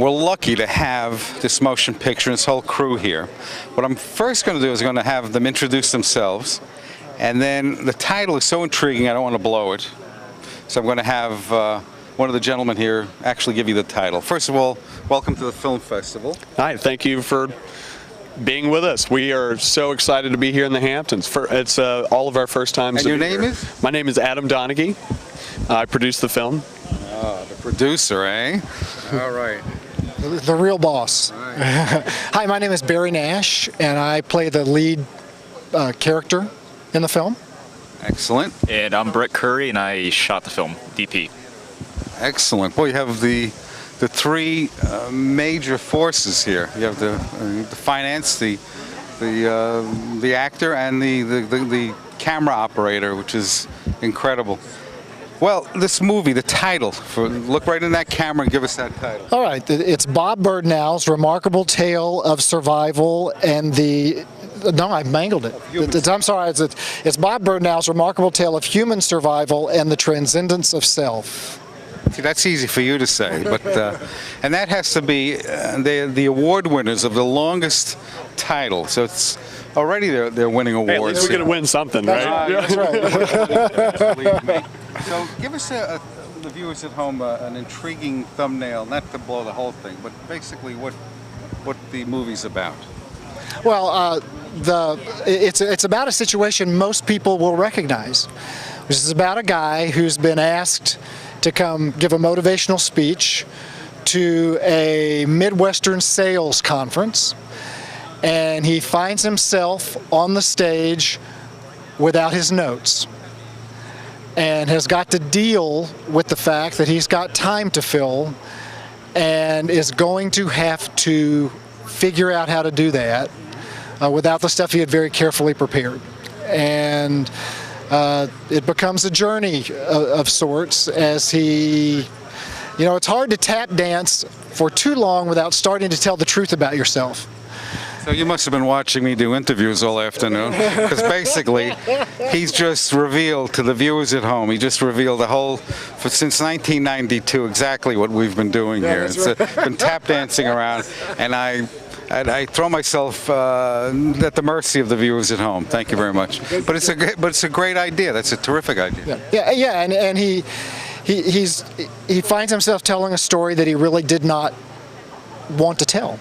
we're lucky to have this motion picture and this whole crew here. What I'm first going to do is I'm going to have them introduce themselves, and then the title is so intriguing I don't want to blow it. So I'm going to have one of the gentlemen here actually give you the title. First of all, welcome to the film festival. Hi, thank you for being with us. We are so excited to be here in the Hamptons. It's all of our first times. And your name is? My name is Adam Donaghy. I produced the film. Oh, the producer, eh? All right. The real boss. Right. Hi, my name is Barry Nash, and I play the lead character in the film. Excellent. And I'm Brett Curry, and I shot the film, DP. Excellent. Well, you have the three major forces here. You have the finance, the actor, and the camera operator, which is incredible. Well, this movie, the title, look right in that camera and give us that title. All right, it's Bob Birdnow's remarkable tale of survival and the... No, I mangled it. I'm sorry. It's Bob Birdnow's remarkable tale of human survival and the transcendence of self. See, that's easy for you to say, but and that has to be the award winners of the longest title. So it's already they're winning awards. Hey, at least we're going to win something, right? That's right. Believe me. So give us the viewers at home an intriguing thumbnail, not to blow the whole thing, but basically what the movie's about. Well, it's about a situation most people will recognize. This is about a guy who's been asked to come give a motivational speech to a Midwestern sales conference, and he finds himself on the stage without his notes and has got to deal with the fact that he's got time to fill and is going to have to figure out how to do that without the stuff he had very carefully prepared. And it becomes a journey of sorts as he, it's hard to tap dance for too long without starting to tell the truth about yourself. So you must have been watching me do interviews all afternoon, because basically he's just revealed to the viewers at home, he just revealed the whole, since 1992, exactly what we've been doing here. It's been tap dancing around, and I throw myself at the mercy of the viewers at home. Thank you very much. But it's a great idea. That's a terrific idea. Yeah, and he finds himself telling a story that he really did not want to tell.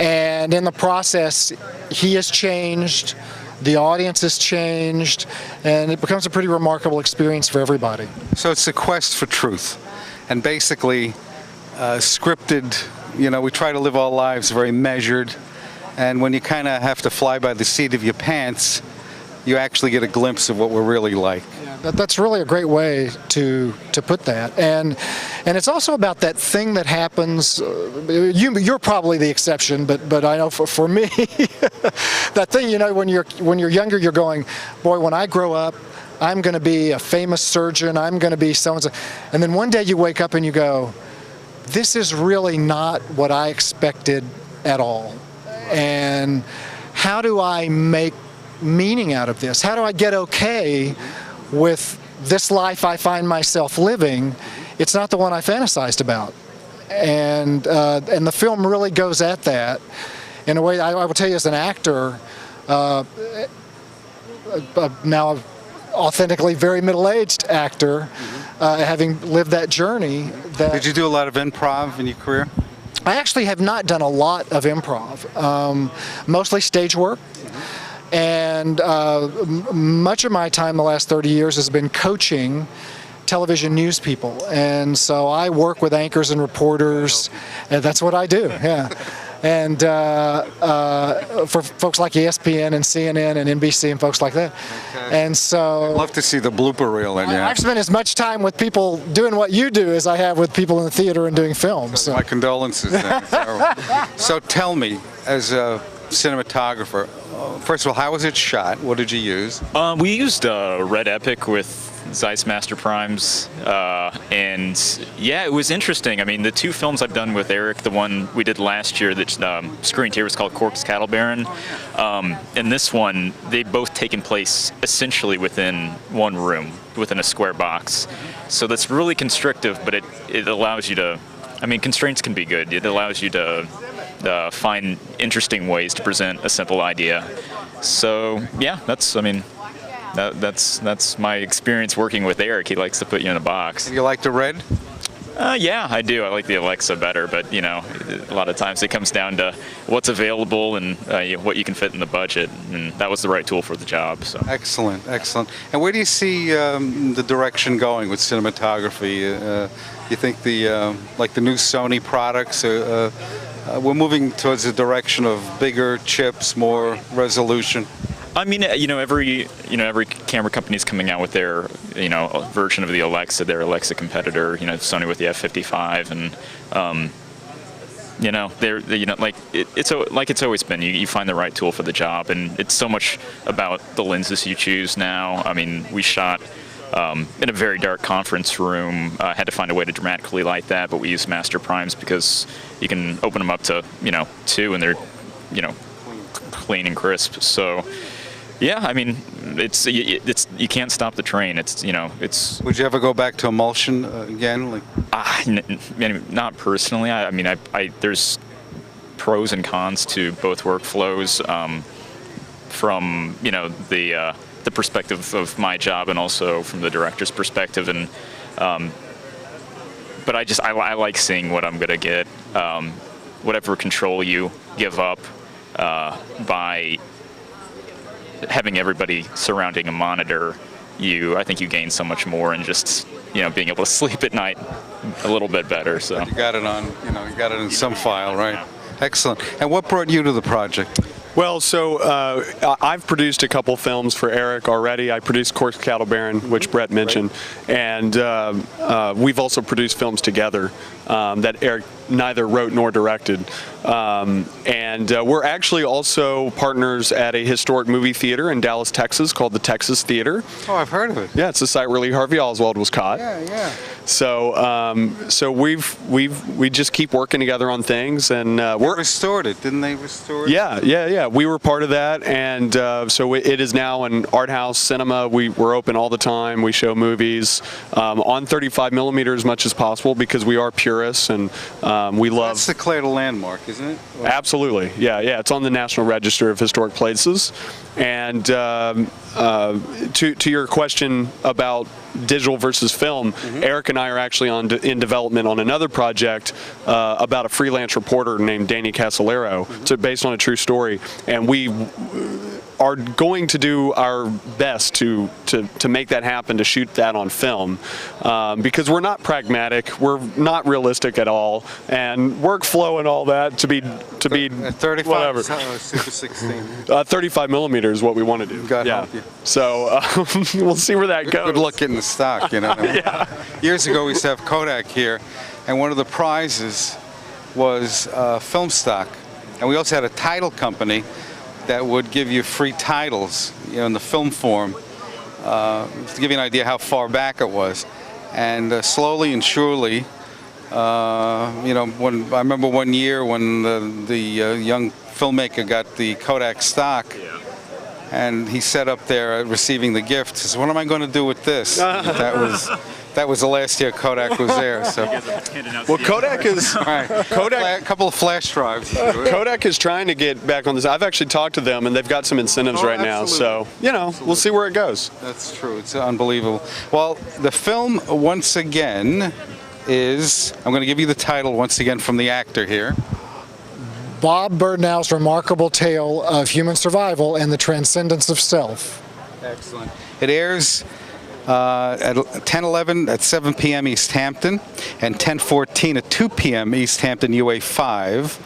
And in the process, he has changed, the audience has changed, and it becomes a pretty remarkable experience for everybody. So it's a quest for truth, and basically scripted. We try to live our lives very measured, and when you kind of have to fly by the seat of your pants, you actually get a glimpse of what we're really like. Yeah, that's really a great way to put that, and it's also about that thing that happens. You're probably the exception, but I know for me, that thing when you're younger, you're going, boy, when I grow up, I'm going to be a famous surgeon. I'm going to be so-and-so, and then one day you wake up and you go, this is really not what I expected at all. And how do I make meaning out of this? How do I get okay with this life I find myself living? It's not the one I fantasized about. And the film really goes at that in a way. I will tell you, as an actor, now authentically very middle-aged actor, having lived that journey. Did you do a lot of improv in your career? I actually have not done a lot of improv, mostly stage work. And much of my time the last 30 years has been coaching television news people. And so I work with anchors and reporters, and that's what I do, yeah. And for folks like ESPN and CNN and NBC and folks like that. Okay. And so I'd love to see the blooper reel in you. I've spent as much time with people doing what you do as I have with people in the theater and doing films. So my condolences then. So tell me, as a cinematographer, first of all, how was it shot? What did you use? We used Red Epic with Zeiss Master Primes, and yeah, it was interesting. I mean, the two films I've done with Eric, the one we did last year that screened here was called Cork's Cattle Baron, and this one, they both taken place essentially within one room, within a square box. So that's really constrictive, but it allows you to I mean, constraints can be good. It allows you to find interesting ways to present a simple idea. So yeah, that's my experience working with Eric. He likes to put you in a box. You like the red? Yeah, I do. I like the Alexa better, but a lot of times it comes down to what's available and what you can fit in the budget, and that was the right tool for the job. So Excellent, excellent. And where do you see the direction going with cinematography? You think the new Sony products, we're moving towards a direction of bigger chips, more resolution? I mean, every camera company is coming out with their, version of the Alexa, their Alexa competitor. Sony with the F55, and it's always been. You find the right tool for the job, and it's so much about the lenses you choose now. I mean, we shot in a very dark conference room. Had to find a way to dramatically light that, but we used master primes because you can open them up to 2, and they're clean and crisp. So. Yeah, I mean, it's you can't stop the train. It's. Would you ever go back to emulsion again? Not personally. I there's pros and cons to both workflows, from the perspective of my job and also from the director's perspective, and but I like seeing what I'm gonna get. Whatever control you give up by having everybody surrounding a monitor, I think you gain so much more, and just being able to sleep at night a little bit better. So you got it on, you got it in some file, right? Excellent. And what brought you to the project? Well, so I've produced a couple films for Eric already. I produced Corpse Cattle Baron, which Brett mentioned, and we've also produced films together that Eric neither wrote nor directed. And we're actually also partners at a historic movie theater in Dallas, Texas called the Texas Theater. Oh, I've heard of it. Yeah, it's the site where Lee Harvey Oswald was caught. Yeah. So we just keep working together on things, and we're restored it, didn't they restore it? Yeah. We were part of that, and so it is now an art house cinema. We're open all the time. We show movies on 35 millimeter as much as possible because we are purists, and we love. That's declared a landmark, isn't it? Absolutely, yeah. It's on the National Register of Historic Places. And to your question about digital versus film, Eric and I are actually in development on another project about a freelance reporter named Danny Casolaro. It's based on a true story, and we are going to do our best to make that happen, to shoot that on film, because we're not pragmatic, we're not realistic at all, and workflow and all that to be 35, whatever. Super 16. 35 millimeter is what we want to do. God help you. So we'll see where that goes. Good luck getting the stock, Yeah. Years ago, we used to have Kodak here, and one of the prizes was film stock. And we also had a title company that would give you free titles, in the film form, to give you an idea how far back it was. And slowly and surely, when I remember one year when the young filmmaker got the Kodak stock, and he sat up there receiving the gift. He says, "What am I going to do with this?" That was the last year Kodak was there. So, well, Kodak is a couple of flash drives. Kodak is trying to get back on this. I've actually talked to them, and they've got some incentives right now. So we'll see where it goes. That's true. It's unbelievable. Well, the film once again is. I'm going to give you the title once again from the actor here. Bob Birdnow's remarkable tale of human survival and the transcendence of self. Excellent. It airs at 10:11 at 7 p.m. East Hampton and 10:14 at 2 p.m. East Hampton UA 5.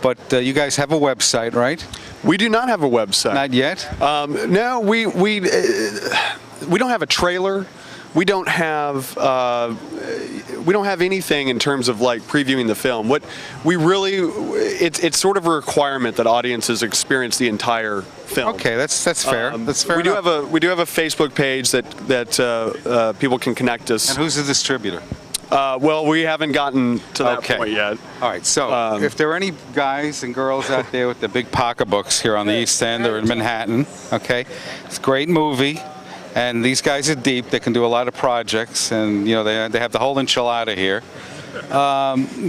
But you guys have a website, right? We do not have a website. Not yet? No, we don't have a trailer. We don't have anything in terms of like previewing the film. What we really, it's sort of a requirement that audiences experience the entire film. Okay, that's fair. That's fair. We do have a Facebook page that people can connect us. And who's the distributor? Well, we haven't gotten to that point yet. All right, so if there are any guys and girls out there with the big pocketbooks here on the East End or in Manhattan, okay, it's a great movie. And these guys are deep. They can do a lot of projects, and they have the whole enchilada here.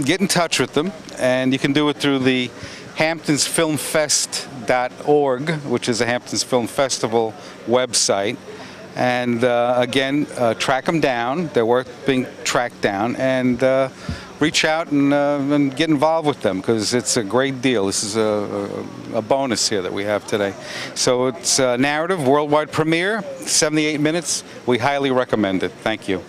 get in touch with them, and you can do it through the hamptonsfilmfest.org, which is a Hamptons Film Festival website. And again, track them down. They're worth being tracked down, and reach out and get involved with them, because it's a great deal. This is a bonus here that we have today. So it's a narrative, worldwide premiere, 78 minutes. We highly recommend it. Thank you.